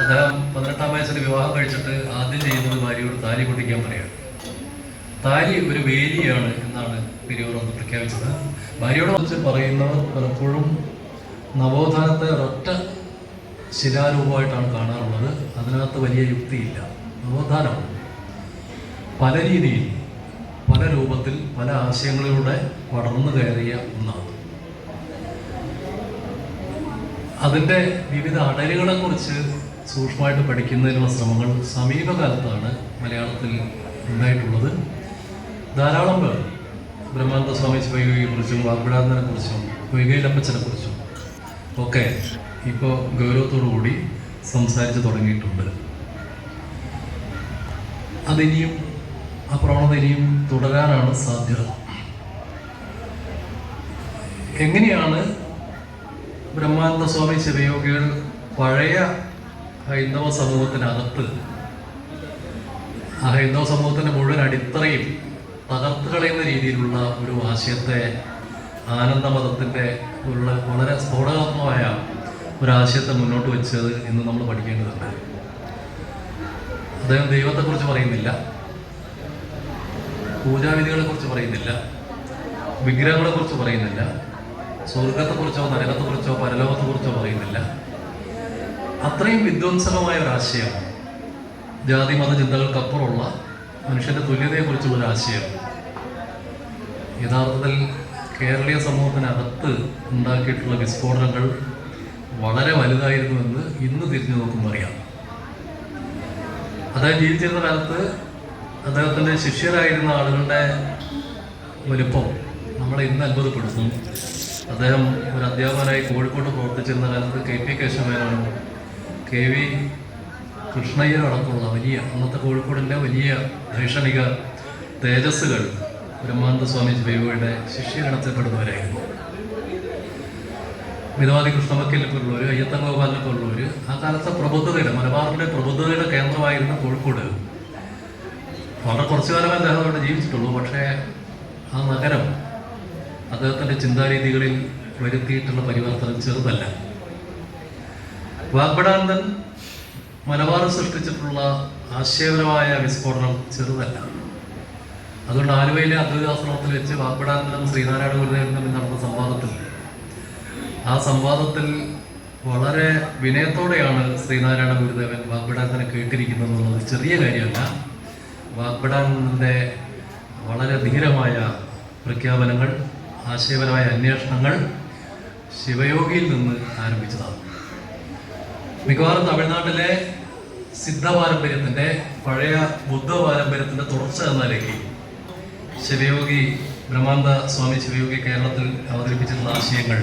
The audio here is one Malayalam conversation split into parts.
അദ്ദേഹം 18-ാം വയസ്സിൽ വിവാഹം കഴിച്ചിട്ട് ആദ്യം ചെയ്യുന്നത് ഭാര്യയോട് താലി പൊട്ടിക്കാൻ പറയാണ്. താലി ഒരു വേലിയാണ് എന്നാണ് പെരിയോർ അന്ന് പ്രഖ്യാപിച്ചത്. ഭാര്യയോട് കുറിച്ച് പറയുന്നവർ പലപ്പോഴും നവോത്ഥാനത്തെ ഒരൊറ്റ ശിലാരൂപമായിട്ടാണ് കാണാറുള്ളത്. അതിനകത്ത് വലിയ യുക്തിയില്ല. നവോത്ഥാനം പല രീതിയിൽ, പല രൂപത്തിൽ, പല ആശയങ്ങളിലൂടെ പടർന്നു കയറിയ ഒന്നാണ്. അതിൻ്റെ വിവിധ അടരുകളെക്കുറിച്ച് സൂക്ഷ്മമായിട്ട് പഠിക്കുന്നതിനുള്ള ശ്രമങ്ങൾ സമീപകാലത്താണ് മലയാളത്തിൽ ഉണ്ടായിട്ടുള്ളത്. ധാരാളം പേർ ബ്രഹ്മാനന്ദ സ്വാമി ശിവയോഗിയെക്കുറിച്ചും വാഗ്ഭടാനന്ദനെക്കുറിച്ചും പൊയ്കയിലപ്പച്ചനെക്കുറിച്ചും ഒക്കെ ഇപ്പോൾ ഗൗരവത്തോടു കൂടി സംസാരിച്ച് തുടങ്ങിയിട്ടുണ്ട്. അതിനിയും ആ പ്രവണത ഇനിയും തുടരാനാണ് സാധ്യത. എങ്ങനെയാണ് ബ്രഹ്മാനന്ദ സ്വാമി ശിവയോഗികൾ പഴയ ഹൈന്ദവ സമൂഹത്തിനകത്ത് ആ ഹൈന്ദവ സമൂഹത്തിൻ്റെ മുഴുവൻ അടിത്തറയും തകർത്ത് കളയുന്ന രീതിയിലുള്ള ഒരു ആശയത്തെ ആനന്ദമതത്തിൻ്റെ ഉള്ള വളരെ സ്ഫോടനാത്മകമായ ഒരാശയത്തെ മുന്നോട്ട് വെച്ചത് എന്ന് നമ്മൾ പഠിക്കേണ്ടതുണ്ട്. അദ്ദേഹം ദൈവത്തെക്കുറിച്ച് പറയുന്നില്ല, പൂജാവിധികളെക്കുറിച്ച് പറയുന്നില്ല, വിഗ്രഹങ്ങളെക്കുറിച്ച് പറയുന്നില്ല, സ്വർഗത്തെക്കുറിച്ചോ നരകത്തെക്കുറിച്ചോ പരലോകത്തെക്കുറിച്ചോ പറയുന്നില്ല. അത്രയും വിധ്വംസകമായ ഒരാശയം, ജാതി മത ചിന്തകൾക്കപ്പുറമുള്ള മനുഷ്യൻ്റെ തുല്യതയെക്കുറിച്ചുള്ള ഒരാശയം യഥാർത്ഥത്തിൽ കേരളീയ സമൂഹത്തിനകത്ത് ഉണ്ടാക്കിയിട്ടുള്ള വിസ്ഫോടനങ്ങൾ വളരെ വലുതായിരുന്നുവെന്ന് ഇന്ന് തിരിഞ്ഞു നോക്കുമ്പോൾ അറിയാം. അദ്ദേഹം ജീവിച്ചിരുന്ന കാലത്ത് അദ്ദേഹത്തിൻ്റെ ശിഷ്യരായിരുന്ന ആളുകളുടെ വലുപ്പം നമ്മളെ ഇന്ന് അത്ഭുതപ്പെടുത്തും. അദ്ദേഹം ഒരു അധ്യാപകനായി കോഴിക്കോട്ട് പ്രവർത്തിച്ചിരുന്ന കാലത്ത് KP കേശവമേനോനും KV കൃഷ്ണയ്യരും അടക്കമുള്ള വലിയ അന്നത്തെ കോഴിക്കോടിൻ്റെ വലിയ ദൈക്ഷണിക തേജസ്സുകൾ ബ്രഹ്മാനന്ദ സ്വാമി ശിവയോഗിയുടെ ശിഷ്യഗണത്തിൽപ്പെടുന്നവരായിരുന്നു. മിതവാദി കൃഷ്ണവക്കലിനെ പോലുള്ളവർ, അയ്യത്തൻ ഗോപാലിനെ പോലുള്ളവർ, ആ കാലത്തെ പ്രബുദ്ധതയുടെ, മലബാറിൻ്റെ പ്രബുദ്ധതയുടെ കേന്ദ്രമായിരുന്ന കോഴിക്കോട്. വളരെ കുറച്ചു കാലമേ അദ്ദേഹം അവിടെ ജീവിച്ചിട്ടുള്ളൂ. പക്ഷേ ആ നഗരം അദ്ദേഹത്തിൻ്റെ ചിന്താരീതികളിൽ വരുത്തിയിട്ടുള്ള പരിവർത്തനം ചെറുതല്ല. വാഗ്ഭടാനന്ദൻ മലബാറിൽ സൃഷ്ടിച്ചിട്ടുള്ള ആശയപരമായ വിസ്ഫോടനം ചെറുതല്ല. അതുകൊണ്ട് ആലുവയിലെ അദ്വൈതാശ്രമത്തിൽ വെച്ച് വാഗ്ഭടാനന്ദനും ശ്രീനാരായണ ഗുരുദേവനും തമ്മിൽ നടന്ന ആ സംവാദത്തിൽ വളരെ വിനയത്തോടെയാണ് ശ്രീനാരായണ ഗുരുദേവൻ വാഗ്ഭടാനന്ദനെ കേട്ടിരിക്കുന്നത് എന്നുള്ളത് ചെറിയ കാര്യമല്ല. വാഗ്ഭടാനന്ദൻ്റെ വളരെ ധീരമായ പ്രഖ്യാപനങ്ങൾ, ആശയപരമായ അന്വേഷണങ്ങൾ ശിവയോഗിയിൽ നിന്ന് ആരംഭിച്ചതാണ്. മിക്കവാറും തമിഴ്നാട്ടിലെ സിദ്ധ പാരമ്പര്യത്തിൻ്റെ, പഴയ ബുദ്ധ പാരമ്പര്യത്തിൻ്റെ തുടർച്ച എന്ന നിലയ്ക്ക് ശിവയോഗി, ബ്രഹ്മാനന്ദ സ്വാമി ശിവയോഗി കേരളത്തിൽ അവതരിപ്പിച്ചിട്ടുള്ള ആശയങ്ങൾ,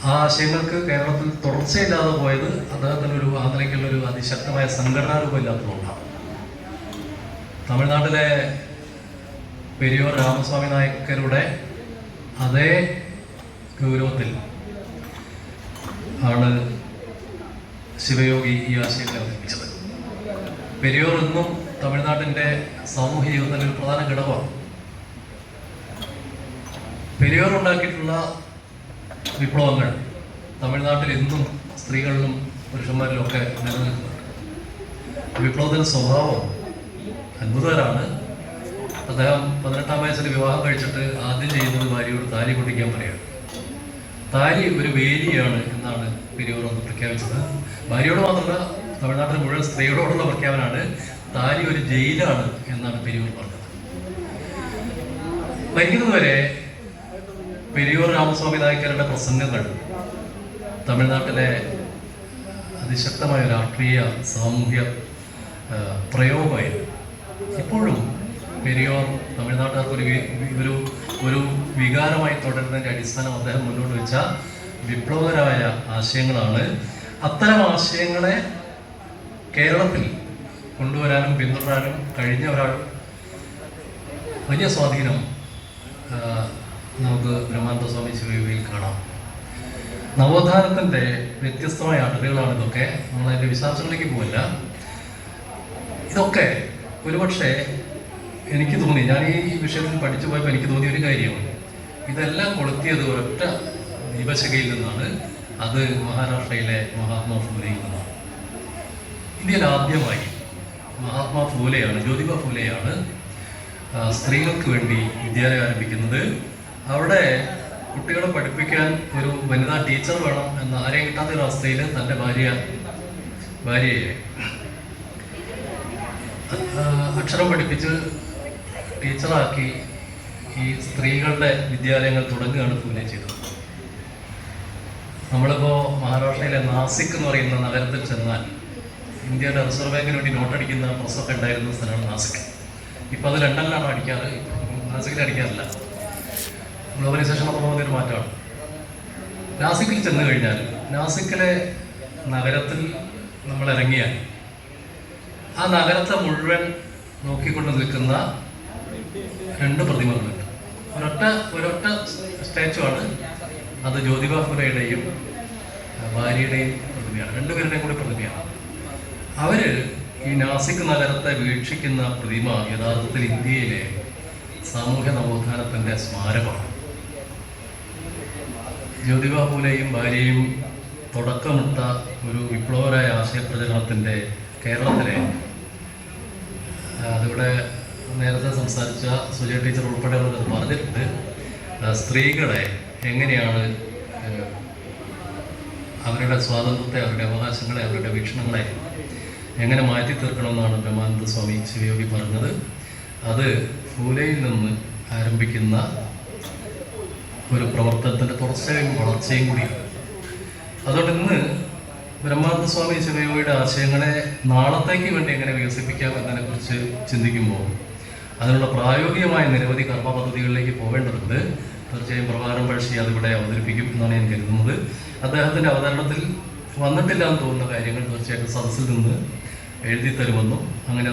ആ ആശയങ്ങൾക്ക് കേരളത്തിൽ തുടർച്ചയില്ലാതെ പോയത് അദ്ദേഹത്തിനൊരു ആ നിലയ്ക്കുള്ളൊരു അതിശക്തമായ സംഘടനാ രൂപമില്ലാത്തതുകൊണ്ടാണ്. തമിഴ്നാട്ടിലെ പെരിയോർ രാമസ്വാമി നായ്ക്കരുടെ അതേ ഗൗരവത്തിൽ ആണ് ശിവയോഗി ഈ ആശയങ്ങൾ അവതരിപ്പിച്ചത്. പെരിയോർ ഇന്നും തമിഴ്നാട്ടിൻ്റെ സാമൂഹ്യ ജീവിതത്തിൻ്റെ ഒരു പ്രധാന ഘടകമാണ്. പെരിയോർ ഉണ്ടാക്കിയിട്ടുള്ള വിപ്ലവങ്ങൾ തമിഴ്നാട്ടിൽ ഇന്നും സ്ത്രീകളിലും പുരുഷന്മാരിലും ഒക്കെ നിലനിൽക്കുന്നുണ്ട്. വിപ്ലവത്തിൻ്റെ സ്വഭാവം അത്ഭുതകരമാണ്. അദ്ദേഹം 18-ാം വയസ്സിൽ വിവാഹം കഴിച്ചിട്ട് ആദ്യം ചെയ്യുന്നത് ഭാര്യയോട് താലി പൊട്ടിക്കാൻ പറയാണ്. താലി ഒരു വേലിയാണ് എന്നാണ് പെരിയോർ അന്ന് പ്രഖ്യാപിച്ചത്. ഭാര്യയോട് മാത്രമല്ല, തമിഴ്നാട്ടിലെ മുഴുവൻ സ്ത്രീകളോടുള്ള പ്രഖ്യാപനമാണ്. താലി ഒരു ജയിലാണ് എന്നാണ് പെരിയോർ പറഞ്ഞത്. മരിക്കുന്നതുവരെ പെരിയോർ രാമസ്വാമി നായ്ക്കരുടെ പ്രസംഗങ്ങൾ തമിഴ്നാട്ടിലെ അതിശക്തമായ രാഷ്ട്രീയ സാമൂഹ്യ പ്രയോഗമായിരുന്നു. ഇപ്പോഴും പെരിയോർ തമിഴ്നാട്ടുകാർക്ക് ഒരു വികാരമായി തുടരുന്നതിൻ്റെ അടിസ്ഥാനം അദ്ദേഹം മുന്നോട്ട് വെച്ച വിപ്ലവകരമായ ആശയങ്ങളാണ്. അത്തരം ആശയങ്ങളെ കേരളത്തിൽ കൊണ്ടുവരാനും പിന്തുടരാനും കഴിഞ്ഞ ഒരാൾ വലിയ സ്വാധീനം നമുക്ക് ബ്രഹ്മാനന്ദ സ്വാമി ശിവയോഗിയിൽ കാണാം. നവോത്ഥാനത്തിൻ്റെ വ്യത്യസ്തമായ അടരുകളാണ് ഇതൊക്കെ. നമ്മളതിൻ്റെ വിശദാംശങ്ങളിലേക്ക് പോവില്ല. ഇതൊക്കെ ഒരുപക്ഷെ എനിക്ക് തോന്നി, ഞാൻ ഈ വിഷയത്തിൽ പഠിച്ചു പോയപ്പോൾ എനിക്ക് തോന്നിയ ഒരു കാര്യമാണ്, ഇതെല്ലാം കൊളുത്തിയത് ഒരൊറ്റ ദീപശിഖയിൽ നിന്നാണ്. അത് മഹാരാഷ്ട്രയിലെ മഹാത്മാ ഫൂലെയിൽ നിന്നാണ്. ഇന്ത്യയിൽ ആദ്യമായി മഹാത്മാ ഫൂലെയാണ്, ജ്യോതിബ ഫൂലെയാണ് സ്ത്രീകൾക്ക് വേണ്ടി വിദ്യാലയം ആരംഭിക്കുന്നത്. അവിടെ കുട്ടികളെ പഠിപ്പിക്കാൻ ഒരു വനിതാ ടീച്ചർ വേണം എന്ന ആരെയും കിട്ടാത്ത ഒരു അവസ്ഥയിൽ തൻ്റെ ഭാര്യയെ അക്ഷരം പഠിപ്പിച്ച് ടീച്ചറാക്കി ഈ സ്ത്രീകളുടെ വിദ്യാലയങ്ങൾ തുടങ്ങുകയാണ് ഫൂലെ ചെയ്തത്. നമ്മളിപ്പോൾ മഹാരാഷ്ട്രയിലെ നാസിക് എന്ന് പറയുന്ന നഗരത്തിൽ ചെന്നാൽ ഇന്ത്യയുടെ റിസർവ് ബാങ്കിന് വേണ്ടി നോട്ടടിക്കുന്ന പ്രസ്സൊക്കെ ഉണ്ടായിരുന്ന സ്ഥലമാണ് നാസിക്. ഇപ്പം അത് ലണ്ടനിലാണ് അടിക്കാറ്, നാസിക്കിൽ അടിക്കാറില്ല. ഗ്ലോബലൈസേഷൻ വന്നൊരു മാറ്റമാണ്. നാസിക്കിൽ ചെന്ന് കഴിഞ്ഞാൽ നാസിക്കിലെ നഗരത്തിൽ നമ്മൾ ഇറങ്ങിയാൽ ആ നഗരത്തെ മുഴുവൻ നോക്കിക്കൊണ്ട് നിൽക്കുന്ന 2 പ്രതിമകളുണ്ട്. ഒരൊറ്റ സ്റ്റാച്ചു ആണ്. അത് ജ്യോതിബ ഫുലെയുടെയും ഭാര്യയുടെയും പ്രതിമയാണ്, 2 പേരുടെയും കൂടി പ്രതിമയാണ്. അവര് ഈ നാസിക് നഗരത്തെ വീക്ഷിക്കുന്ന പ്രതിമ യഥാർത്ഥത്തിൽ ഇന്ത്യയിലെ സാമൂഹ്യ നവോത്ഥാനത്തിന്റെ സ്മാരകമാണ്. ജ്യോതിബ ഫുലെയും ഭാര്യയും തുടക്കമിട്ട ഒരു വിപ്ലവകരമായ ആശയപ്രചരണത്തിന്റെ കേരളത്തിലെ, അതിവിടെ നേരത്തെ സംസാരിച്ച സുജയ ടീച്ചർ ഉൾപ്പെടെയുള്ളത് പറഞ്ഞിട്ടുണ്ട്, സ്ത്രീകളെ എങ്ങനെയാണ് അവരുടെ സ്വാതന്ത്ര്യത്തെ, അവരുടെ അവകാശങ്ങളെ, അവരുടെ വീക്ഷണങ്ങളെ എങ്ങനെ മാറ്റി തീർക്കണമെന്നാണ് ബ്രഹ്മാനന്ദ സ്വാമി ശിവയോഗി പറഞ്ഞത്. അത് ഫൂലെയിൽ നിന്ന് ആരംഭിക്കുന്ന ഒരു പ്രവർത്തനത്തിൻ്റെ തുടർച്ചയും വളർച്ചയും കൂടിയാണ്. അതുകൊണ്ട് ഇന്ന് ബ്രഹ്മാനന്ദ സ്വാമി ശിവയോഗിയുടെ ആശയങ്ങളെ നാളത്തേക്ക് വേണ്ടി എങ്ങനെ വികസിപ്പിക്കാം എന്നതിനെക്കുറിച്ച് ചിന്തിക്കുമ്പോൾ അതിനുള്ള പ്രായോഗികമായ നിരവധി കർമ്മ പദ്ധതികളിലേക്ക് പോകേണ്ടതുണ്ട്. തീർച്ചയായും പ്രഭാകരൻ പഴശ്ശി അതിവിടെ അവതരിപ്പിക്കും എന്നാണ് ഞാൻ കരുതുന്നത്. അദ്ദേഹത്തിൻ്റെ അവതരണത്തിൽ വന്നിട്ടില്ല എന്ന് തോന്നുന്ന കാര്യങ്ങൾ തീർച്ചയായിട്ടും സദസ്സിൽ നിന്ന് എഴുതി തരുമെന്നും അങ്ങനെ